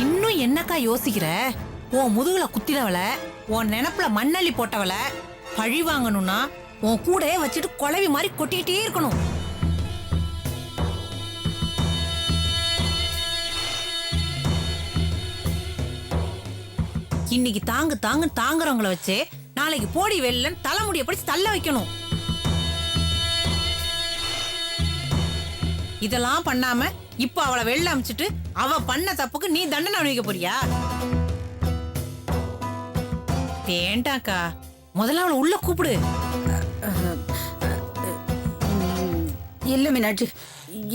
இன்னும் என்னக்கா யோசிக்கிற? உன் முதுகுல குத்தினவள, உன் நினைப்புல மண்ணள்ளி போட்டவள பழி வாங்கணும்னா உன் கூடயே வச்சுட்டு குழவி மாதிரி கொட்டிக்கிட்டே இருக்கணும். இன்னைக்கு தாங்குறவங்கள வச்சு நாளைக்கு போடி வெளிலன்னு தலைமுடிய பிடிச்சு தள்ள வைக்கணும். இதெல்லாம் பண்ணாம இப்ப அவளை வெளில அமிச்சிட்டு அவ பண்ண தப்புக்கு நீ தண்டனை அனுபவிக்க போறியா? வேண்டாக்கா, முதல்ல அவளை உள்ள கூப்பிடு. இல்ல மீனாட்சி,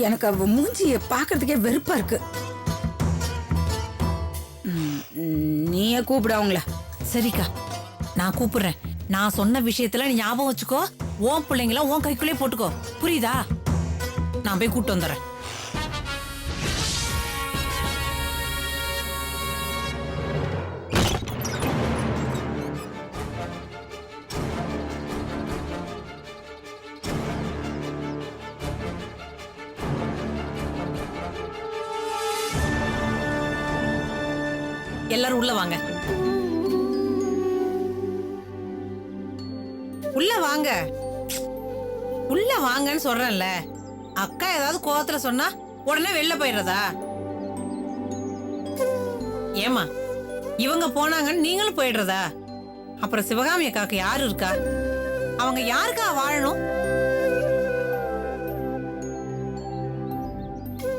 எனக்கு அவ மூஞ்சிய பாக்குறதுக்கே வெறுப்பா இருக்கு. நீயே கூப்பிட அவங்கள. சரிக்கா, நான் கூப்பிடுறேன். நான் சொன்ன விஷயத்துல நீ ஞாபகம் வச்சுக்கோ. உன் பிள்ளைங்கள உன் கைக்குள்ளே போட்டுக்கோ, புரியுதா? நான் போய் கூப்பிட்டு வந்துடுறேன். எல்லாரும் உள்ள வாங்க, உள்ள வாங்க, உள்ள வாங்கன்னு சொல்றேன்ல. அக்கா ஏதாவது கோவத்துல சொன்னா உடனே வெளில போயிடுறதா? ஏமா இவங்க போனாங்கன்னு நீங்களும் போயிடுறதா? அப்புறம் சிவகாமி அக்காக்கு யாரு இருக்கா? அவங்க யாருக்கா வாழணும்?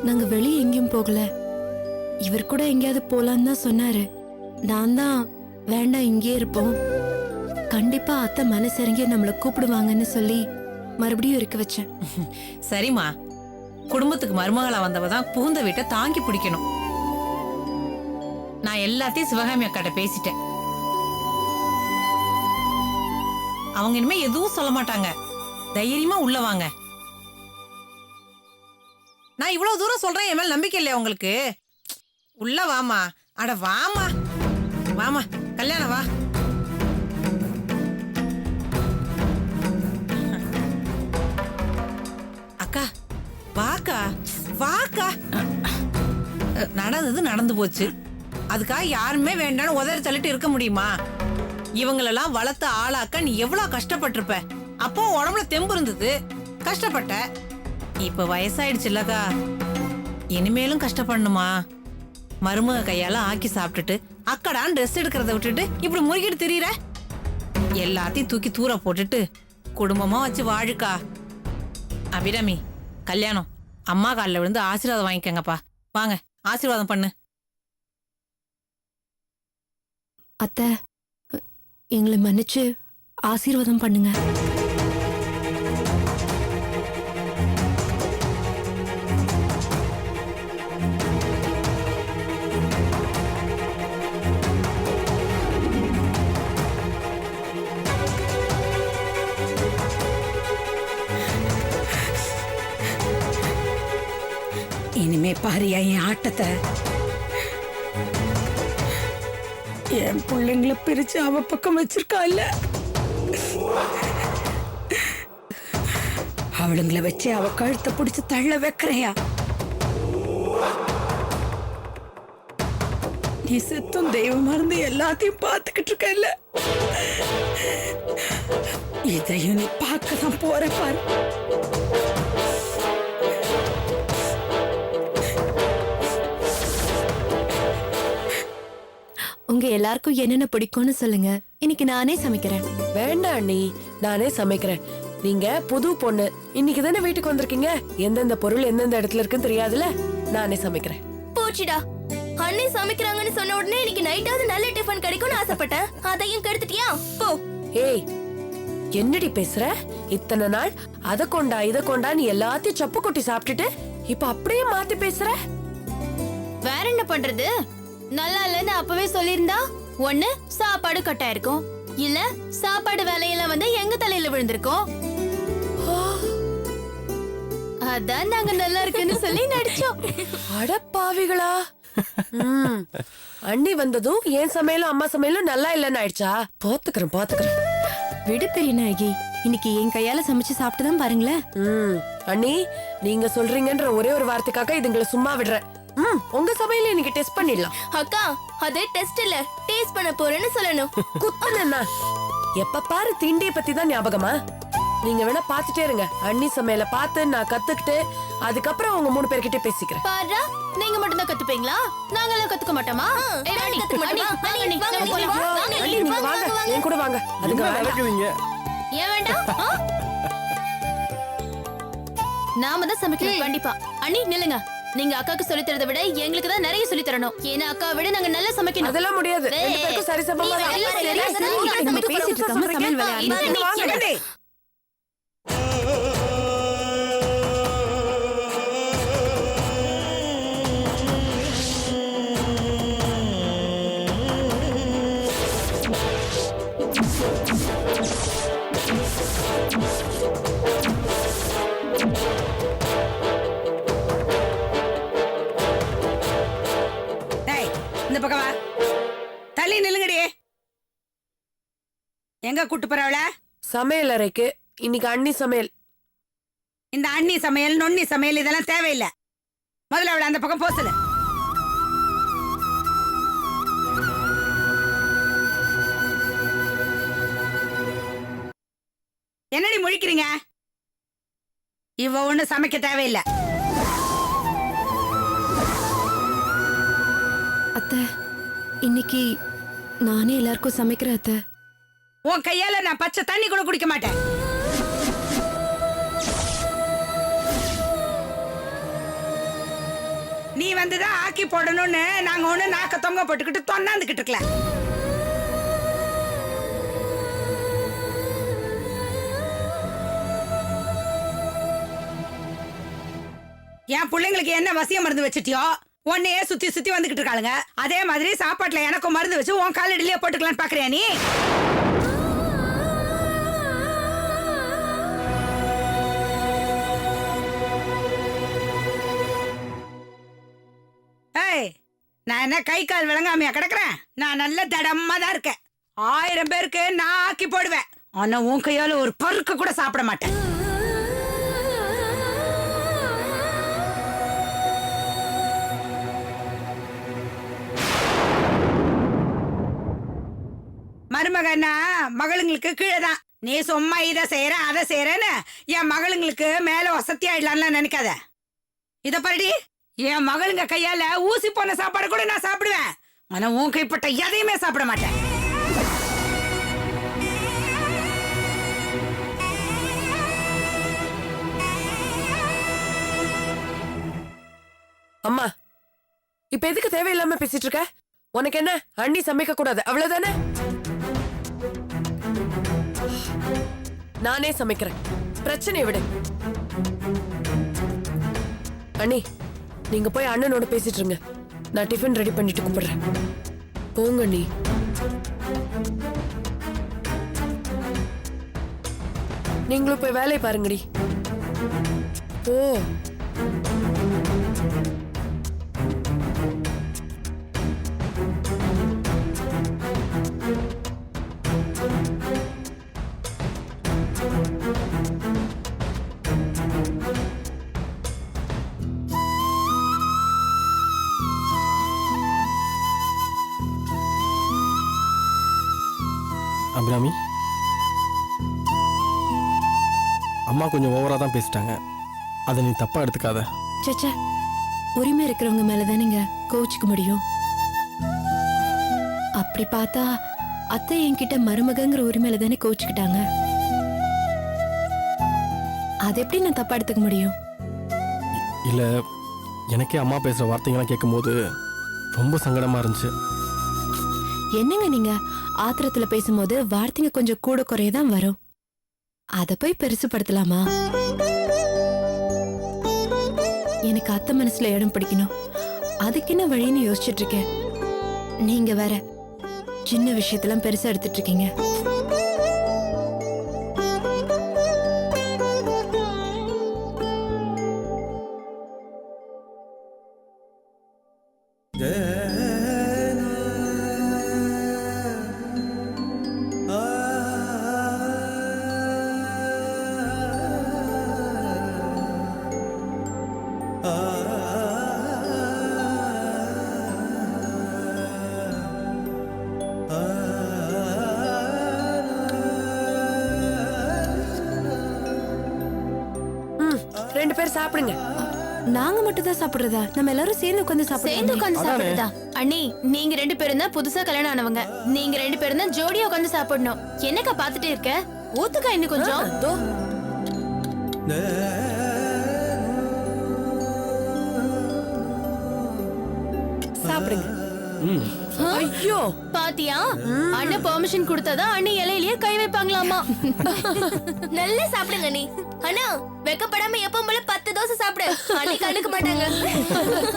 நாங்க வெளியே எங்கேயும் போகல. இவர் கூட எங்கேயாவது போலான்னு தான் சொன்னாரு. நான் தான் வேண்டாம், இங்கே இருப்போம், கண்டிப்பா அத்தை மனசரிங்க நம்மளை கூப்பிடுவாங்கன்னு சொல்லி மறுபடியும் இருக்க வச்சேன். சரிம்மா, குடும்பத்துக்கு மருமகளா வந்தவதான் புகுந்த வீட்டை தாங்கி பிடிக்கணும். நான் எல்லாத்தையும் சிவகாமி அக்காட்ட பேசிட்டேன். அவங்க இனிமே எதுவும் சொல்ல மாட்டாங்க. தைரியமா உள்ள வாங்க. நான் இவ்வளவு தூரம் சொல்றேன், என் மேல நம்பிக்கை இல்லையா உங்களுக்கு? உள்ள வாமா. அட வாமா, வாமா, கல்யாணம் வா. அக்கா வாக்கா, வாக்கா. நடந்தது நடந்து போச்சு. அதுக்காக யாருமே வேண்டான்னு உதறி தள்ளிட்டு இருக்க முடியுமா? இவங்களெல்லாம் வளர்த்த ஆளாக்க நீ எவ்வளவு கஷ்டப்பட்டிருப்ப. அப்போ உடம்புல தெம்பு இருந்தது, கஷ்டப்பட்ட. இப்ப வயசாயிடுச்சு இல்லக்கா, இனிமேலும் கஷ்டப்படணுமா? மருமக கையால ஆக்கி சாப்பிட்டுட்டு அக்கடான்னு ட்ரெஸ் எடுக்கிறத விட்டுட்டு இப்படி முறுக்கிட்டு திரியிற. எல்லாத்தையும் தூக்கி தூர போட்டுட்டு குடும்பமா வச்சு வாழுக்கா. அபிராமி, கல்யாணம் அம்மா காலில் விழுந்து ஆசீர்வாதம் வாங்கிக்கங்கப்பா. வாங்க, ஆசீர்வாதம் பண்ணு. அத்தை, எங்களை மன்னிச்சு ஆசீர்வாதம் பண்ணுங்க. இனிமே பாரியா என் ஆட்டத்தை. என் பிள்ளைங்களை பிரிச்சு அவ பக்கம் வச்சிருக்கால, அவளுங்களை வச்சு அவ கழுத்தை பிடிச்சு தள்ள வைக்கிறையா? நீ செத்தும் தெய்வமா இருந்து எல்லாத்தையும் பார்த்துக்கிட்டு இருக்கல, இதையும் நீ பார்க்கதான் போற பாரு. உங்க எல்லாருக்கும் என்னென்ன பிடிக்கும்னு சொல்லுங்க, இன்னைக்கு நானே சமைக்கிறேன். வேண்டாம் அண்ணி, நானே சமைக்கிறேன். நீங்க புது பொண்ணு, இன்னைக்கு தானே வீட்டுக்கு வந்திருக்கீங்க. எந்தெந்த பொருள் எந்தெந்த இடத்துல இருக்குன்னு தெரியாதுல, நானே சமைக்கிறேன். போச்சுடா, அண்ணி சமைக்கிறாங்கன்னு சொன்ன உடனே இன்னைக்கு நைட்டாவது நல்ல டிஃபன் கிடைக்கும்னு ஆசைப்பட்டேன். அதையும் கெடுத்துட்டியா? போ. ஏய், என்னடி பேசுற? இத்தனை நாள் அத கொண்டா இத கொண்டா நீ எல்லாத்தையும் சப்பு கொட்டி சாப்பிட்டுட்டு இப்ப அப்படியே மாத்தி பேசுற. வேற என்ன பண்றது? நல்லா இல்லன்னு அப்பவே சொல்லிருந்தா ஒண்ணு சாப்பாடு கட்டா இருக்கும், இல்ல சாப்பாடு வேலையெல்லாம் வந்து எங்க தலையில விழுந்திருக்கோம். அதான் நாங்க நல்லா இருக்குன்னு சொல்லி நடிச்சோம். அட பாவிகளா! அண்ணி வந்ததும் என் சமையலும் அம்மா சமையலும் நல்லா இல்லன்னு ஆயிடுச்சா? பாத்துக்கிறேன். விடு பெரியநாயகி, இன்னைக்கு என் கையால சமைச்சு சாப்பிட்டுதான் பாருங்களேன். அண்ணி, நீங்க சொல்றீங்கன்ற ஒரே ஒரு வார்த்தைக்காக இதுங்களை சும்மா விடுறேன். உங்க சமையல இன்னைக்கு டெஸ்ட் பண்ணிடலாம். அக்கா, அது டெஸ்ட் இல்ல, டேஸ்ட் பண்ண போறேன்னு சொல்லணும். குத்தனா எப்ப பாரு திண்டிய பத்தி தான் ஞாபகமா? நீங்க வேணா பாத்துட்டே இருங்க. அண்ணி சமையல பார்த்து நான் கத்துக்கிட்டு அதுக்கப்புறம் உங்க 3 பேர்கிட்ட பேசிக்கிறேன். பாரா, நீங்க மட்டும் தான் கத்துப்பீங்களா? நாங்கெல்லாம் கத்துக்க மாட்டோமா? அண்ணி, நீங்க வாங்க, என் கூட வாங்க. அதுக்கு வேண்டாம். ஏன் வேண்டாம்? நாம தான் சமைக்கணும் கண்டிப்பா. அண்ணி நில்லுங்க. நீங்க அக்காக்கு சொல்லி தரதை விட எங்களுக்கு தான் நிறைய சொல்லி தரணும். ஏன்னா அக்காவை விட நாங்க நல்லா சமைக்கணும். அதெல்லாம் முடியாது. ரெண்டு பேருக்கும் சரிசமமா தான். நம்ம பேசிட்டு இருக்காம சமையல் வேலை ஆரம்பிச்சு. டேய், இந்த பக்கம் வா. தள்ளி நில்லுங்கடி. எங்க கூட்டு போறவள? சமையல் அறைக்கு. இன்னைக்கு அண்ணி சமையல். இந்த அண்ணி சமையல் நொண்ணி சமையல் இதெல்லாம் தேவையில்லை. முதல்ல அவளை அந்த பக்கம் போசல. என்னடி முழிக்கிறீங்க? இவ ஒண்ணு சமைக்க தேவையில்லை. அத்தை, இன்னைக்கு நானே எல்லாருக்கும் சமைக்கிறேன் அத்தை. உன் கையால நான் பச்சை தண்ணி கூட குடிக்க மாட்டேன். நீ வந்துதான் ஆக்கி போடணும்னு நாங்க ஒண்ணு நாக்க தொங்க போட்டுக்கிட்டு தொன்னாந்துக்கிட்டு இருக்கல. என் பிள்ளைங்களுக்கு என்ன வசிய மருந்து வச்சுட்டியோ உன்னையே சுத்தி சுத்தி வந்துகிட்டு இருக்காளுங்க. அதே மாதிரி சாப்பாட்டுல எனக்கும் மருந்து வச்சு உன் காலடியிலேயே போட்டுக்கலான்னு பாக்குறியா நீ? நான் என்ன கை கால் விளங்காமையா கிடக்குறேன்? நான் நல்ல தடமா தான் இருக்கேன். 1000 பேருக்கு நான் ஆக்கி போடுவேன். ஆனா உன் கையால ஒரு பருக்க கூட சாப்பிட மாட்டேன். மருமகனா மகளுங்களுக்கு கீழேதான். நீ சும்மா இதை செய்யற அதை செய்யறன்னு என் மகளுங்களுக்கு மேல வசதி ஆயிடலாம்னு நினைக்காத. இத பாருடி, என் மகளுங்க கையால ஊசி போன சாப்பாடு கூட நான் சாப்பிடுவேன். ஆனா உன் கைப்பட்ட எதையுமே சாப்பிட மாட்டேன். அம்மா, இப்ப எதுக்கு தேவையில்லாம பேசிட்டு இருக்க? உனக்கு என்ன அண்ணி சமைக்க கூடாது அவ்வளவுதானே? நானே சமைக்கிறேன், பிரச்சனையை விடு. அண்ணி, நீங்க போய் அண்ணனோட பேசிட்டு இருங்க. நான் டிஃபன் ரெடி பண்ணிட்டு கூப்பிடுறேன். போங்க நீ. நீங்களும் போய் வேலையை பாருங்கடி. ஓ, அபிராமி, அம்மா கொஞ்சம் ஓவரா தான் பேசிட்டாங்க. அதை நீ தப்பா எடுத்துக்காத. சச்சா, உரிமை இருக்கிறவங்க மேலதானுங்க கோவிச்சுக்க முடியும். அப்படி பார்த்தா அத்தை என்கிட்ட மருமகங்கிற உரிமையில தானே கோவிச்சுக்கிட்டாங்க. அது எப்படி நான் தப்பா எடுத்துக்க முடியும்? இல்லை, எனக்கே அம்மா பேசுகிற வார்த்தைங்கெல்லாம் கேட்கும்போது ரொம்ப சங்கடமாக இருந்துச்சு. என்னங்க நீங்க ஆத்திரத்துல பேசும்போது வார்த்தைங்க கொஞ்சம் கூட குறையதான் வரும். அத போய் பெருசுப்படுத்தலாமா? எனக்கு அத்தை மனசுல இடம் பிடிக்கணும், அதுக்கு என்ன வழின்னு யோசிச்சுட்டு இருக்கேன். நீங்க வேற சின்ன விஷயத்தெல்லாம் பெருசா எடுத்துட்டு இருக்கீங்க. ரெண்டு பேர் சாப்பிடுங்க. நாங்க மட்டும் தான் சாப்பிடுறதா? நம்ம எல்லாரும் சேர்ந்து உட்கார்ந்து சேர்ந்து சாப்பிடுறோம். உட்காந்து சாப்பிடுறதா? அண்ணி, நீங்க 2 பேரும் தான் புதுசா கல்யாணம் ஆனவங்க. நீங்க 2 பேரும் தான் ஜோடியா உட்காந்து சாப்பிடணும். என்னக்கா பாத்துட்டே இருக்க? ஊத்துக்கா இன்னும் கொஞ்சம். தோ சாப்பிடுங்க. ஐயோ, பாத்தியா? அண்ணன் பெர்மிஷன் கொடுத்தாதான் அண்ணி இலையிலேயே கை வைப்பாங்களாமா. நல்லா சாப்பிடுங்க நீ. அண்ணா, வெக்கப்படாம எப்பவும் போல 10 தோசை சாப்பிடு. அண்ணி கண்டுக்க மாட்டாங்க.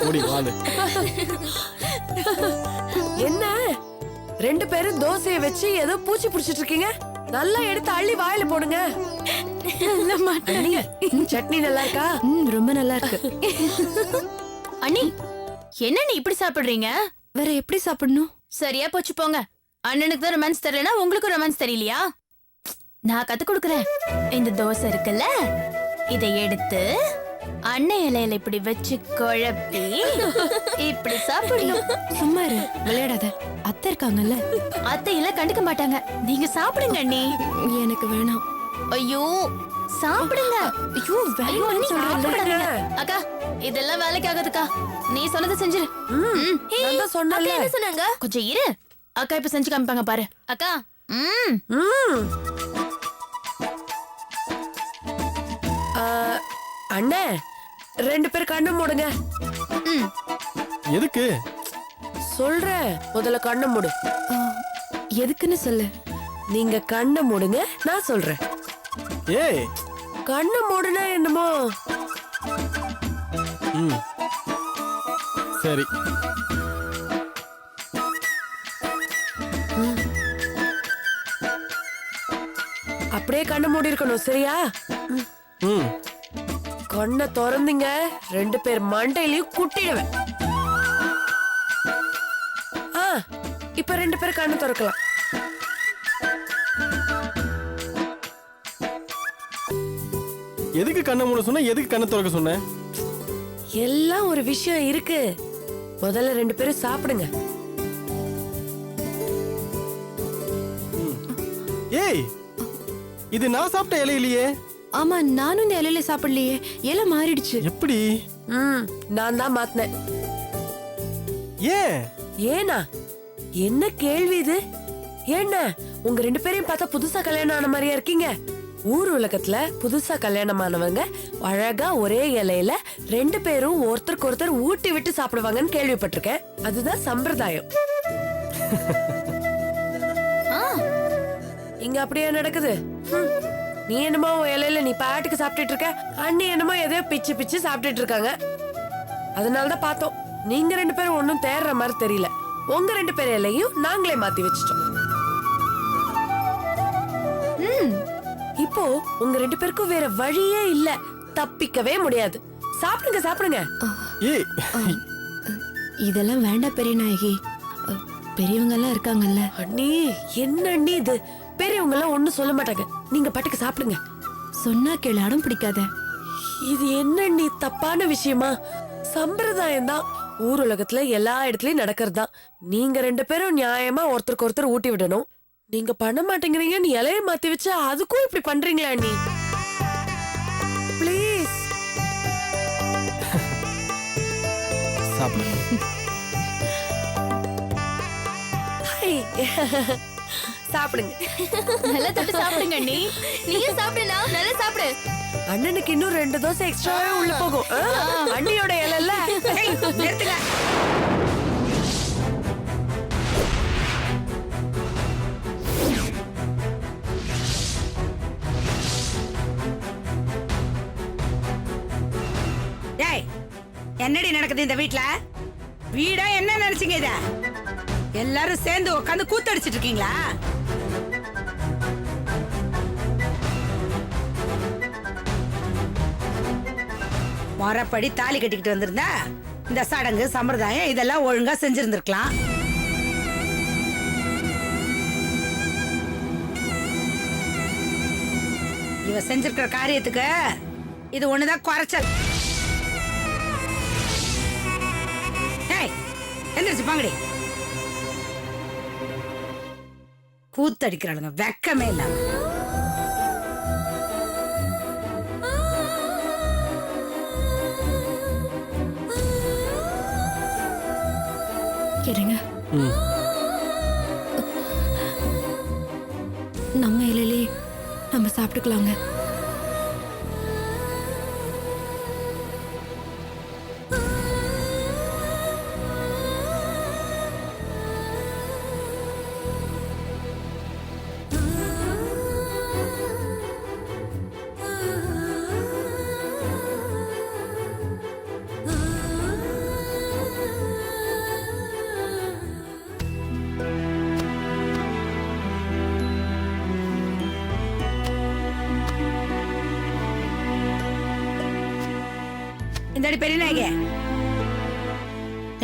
ஓடி வாங்க. என்ன 2 பேரும் தோசையை வச்சு ஏதோ பூச்சி புடிச்சிட்டு இருக்கீங்க? நல்லா எடுத்து அள்ளி வாயில போடுங்க. அண்ணி, சட்னி நல்லா இருக்கா? ரொம்ப நல்லா இருக்கு. அண்ணி, என்ன நீ இப்படி சாப்பிடுறீங்க? வேற எப்படி சாப்பிடணும்? சரியா போச்சு போங்க. அண்ணனுக்கு தான் ரொமான்ஸ் தெரியலனா உங்களுக்கு ரொமான்ஸ் தெரியலையா? நான் கத்து கொடுக்கறேன். இந்த தோசை இருக்குல்ல, இதை எடுத்து அண்ணன் இலையில இப்படி வச்சு குழப்பி இப்படி சாப்பிடணும். சும்மா இரு, விளையாடாத. அத்தை இருக்காங்கல்ல. அத்தையில கண்டுக்க மாட்டாங்க. நீங்க சாப்பிடுங்க அண்ணி. எனக்கு வேணாம். ஐயோ, சாப்பிடுங்க. ஐயோ, ஐயோ, அண்ணி, வேணாம்னு சாப்பிடாதீங்க. அக்கா, இதெல்லாம் வேலைக்கு ஆகாதுக்கா. நீ சொன்னதை செஞ்சிரு. நான் தான் சொன்னேன்ல. என்ன சொன்னாங்க? கொஞ்சம் இரு. அக்கா இப்ப செஞ்சு காமிப்பாங்க பாரு. அக்கா, அண்ணே, 2 பேர் கண்ணு மூடுங்க. எதுக்கு? சொல்றேன், முதல்ல கண்ணை மூடு. எதுக்குன்னு சொல்லு. நீங்க கண்ணை மூடுங்க, நான் சொல்றேன். ஏய், கண்ணை மூடுனா என்னமோ. ம், சரி. அப்படியே கண்ணை மூடி இருக்கணும், சரியா? ம், கண்ணை திறந்தீங்க, 2 பேர் மண்டையிலையும் குட்டிடுவேன். இப்ப 2 பேர் கண்ணை திறக்கலாம். எதுக்கு கண்ணை மூட சொன்ன? எதுக்கு கண்ணை திறக்க சொன்ன? எல்லாம் ஒரு விஷயம் இருக்கு. முதல்ல 2 பேரும் சாப்பிடுங்க. ஏய், இது நான் சாப்பிட்ட இலையிலையே. ஆமா, நானும் இந்த இலையில சாப்பிடலையே. இலை மாறிடுச்சு. எப்படி? நான் தான் மாத்தினேன். ஏன்? ஏனா? என்ன கேள்வி இது? என்ன உங்க 2 பேரையும் பார்த்தா புதுசா கல்யாணம் ஆன மாதிரியா இருக்கீங்க? ஊர் உலகத்துல புதுசா கல்யாணமானவங்க அழகா ஒரே இலையில 2 பேரும் ஒருத்தருக்கு ஒருத்தர் ஊட்டி விட்டு சாப்பிடுவாங்கன்னு கேள்விப்பட்டிருக்கேன். அதுதான் சம்பிரதாயம். இங்க அப்படியே நடக்குது. நீ என்னமோ இலையில நீ பாட்டுக்கு சாப்பிட்டுட்டு இருக்க, அண்ணி என்னமோ எதையோ பிச்சு பிச்சு சாப்பிட்டுட்டு இருக்காங்க. அதனாலதான் பார்த்தோம். நீங்க 2 பேரும் ஒன்னும் தேடுற மாதிரி தெரியல. உங்க 2 பேர் இலையும் நாங்களே மாத்தி வச்சிட்டோம். இப்போ உங்க 2 பேருக்கும் வேற வழியே இல்ல, தப்பிக்கவே முடியாது. சாப்பிடுங்க சாப்பிடுங்க. ஏய், இதெல்லாம் வேண்டாம் பெரிய நாயகி. பெரியவங்க எல்லாம் இருக்காங்கல்ல. அண்ணி, என்ன அண்ணி இது? பெரியவங்க எல்லாம் ஒண்ணும் சொல்ல மாட்டாங்க. நீங்க பாட்டுக்கு சாப்பிடுங்க. சொன்னா கேளு, அடம் பிடிக்காத. இது என்ன அண்ணி தப்பான விஷயமா? சம்பிரதாயம் தான். ஊர் உலகத்துல எல்லா இடத்துலயும் நடக்கிறதுதான். நீங்க 2 பேரும் நியாயமா ஒருத்தருக்கு ஒருத்தர் ஊட்டி விடணும். நீங்க பண்ண மாட்டேங்கிறீங்க. நீ இலைய மாத்தி வச்சா அதுக்கும் இப்படி பண்றீங்களா அண்ணி? ப்ளீஸ் சாப்பிடு. சாப்பிடுங்க. நல்லா தொட்டு சாப்பிடுங்க அண்ணி. நீயும் சாப்பிடுனா, நல்லா சாப்பிடு. அண்ணனுக்கு இன்னும் 2 தோசை எக்ஸ்ட்ராவே உள்ள போகும். அண்ணியோட இலைல. ஏய், நிறுத்துங்க. ஏய், என்னடி நடக்குது இந்த வீட்ல? வீடா என்ன நினைச்சீங்க இத? எல்லாரும் சேர்ந்து உட்காந்து கூத்தடிச்சிட்டு இருக்கீங்களா? முறைப்படி தாலி கட்டிக்கிட்டு வந்திருந்தா இந்த சடங்கு சம்பிரதாயம் இதெல்லாம் ஒழுங்கா செஞ்சிருந்திருக்கலாம். இவ செஞ்சிருக்கிற காரியத்துக்கு இது ஒண்ணுதான் குறைச்சல். ஏய், எந்திரிச்சு பாங்கடி. கூத்தடிக்கிறாளுங்க, வெக்கமே இல்லாம. இருங்க, ம் நம்ம இலையிலே நம்ம சாப்பிட்டுக்கலாங்க. இந்தடி பெரிய நாயகி,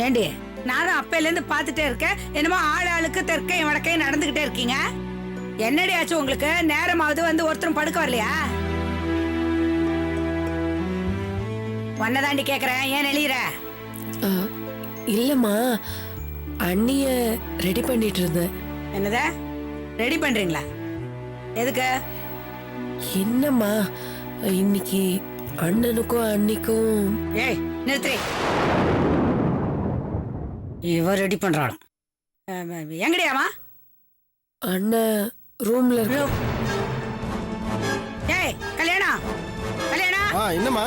ஏண்டி நானும் அப்பையில இருந்து பாத்துட்டே இருக்கேன். என்னமோ ஆளுக்கு தெற்கையும் வடக்கையும் நடந்துகிட்டே இருக்கீங்க. என்னடி ஆச்சு உங்களுக்கு? நேரமாவது வந்து ஒருத்தரும் படுக்க வரலையா? ஒன்னதாண்டி கேக்குறேன், ஏன் நெளியிற? இல்லம்மா, அண்ணிய ரெடி பண்ணிட்டு இருந்தேன். என்னத ரெடி பண்றீங்களா? எதுக்கு? என்னம்மா, இன்னைக்கு அண்ணனுக்கும் அண்ணிக்கும். ஏய், நிறுத்துறே. இவ ரெடி பண்றாள். எங்கடியாமா? அண்ணன் ரூம்ல இருக்கு. ஏய், கல்யாணம் கல்யாணம். என்னம்மா?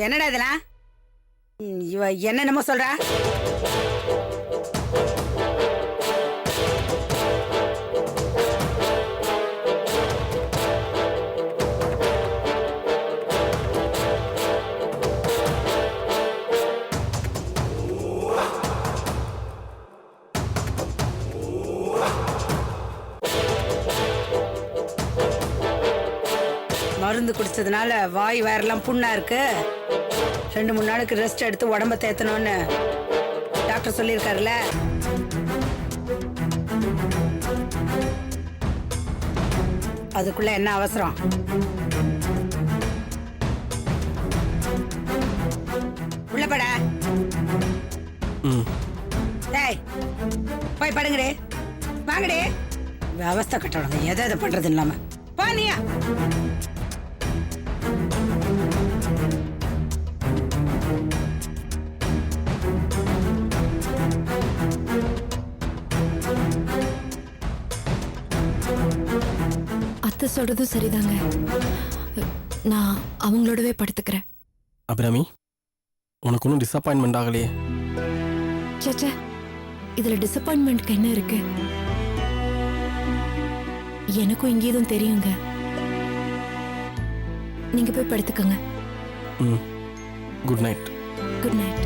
என்னடா இதெல்லாம்? இவ என்னென்னமோ சொல்றா. மருந்து குடிச்சதுனால வாய் வேறெல்லாம் புண்ணா இருக்கு. 2-3 நாளுக்கு ரெஸ்ட் எடுத்து உடம்ப தேத்தணும்னு டாக்டர் சொல்லியிருக்காருல்ல. அதுக்குள்ள என்ன அவசரம்? உள்ள பட. டேய், போய் படுங்கடே. வாங்கடே. அவஸ்தை கட்டணும், எதை பண்றது இல்லாம. போ நீயா. அத்தை சொல்றதும் சரிதாங்க. நான் அவங்களோடவே படுத்துக்கிறேன். அபிராமி, உனக்கு ஒன்றும் டிசப்பாயின்மெண்ட் ஆகலையே? சேச்சே, இதுல டிசப்பாயின்மெண்ட்க்கு என்ன இருக்கு? எனக்கும் இங்கே எதுவும் தெரியுங்க. நீங்க போய் படுத்துக்கங்க. Good night. Good night.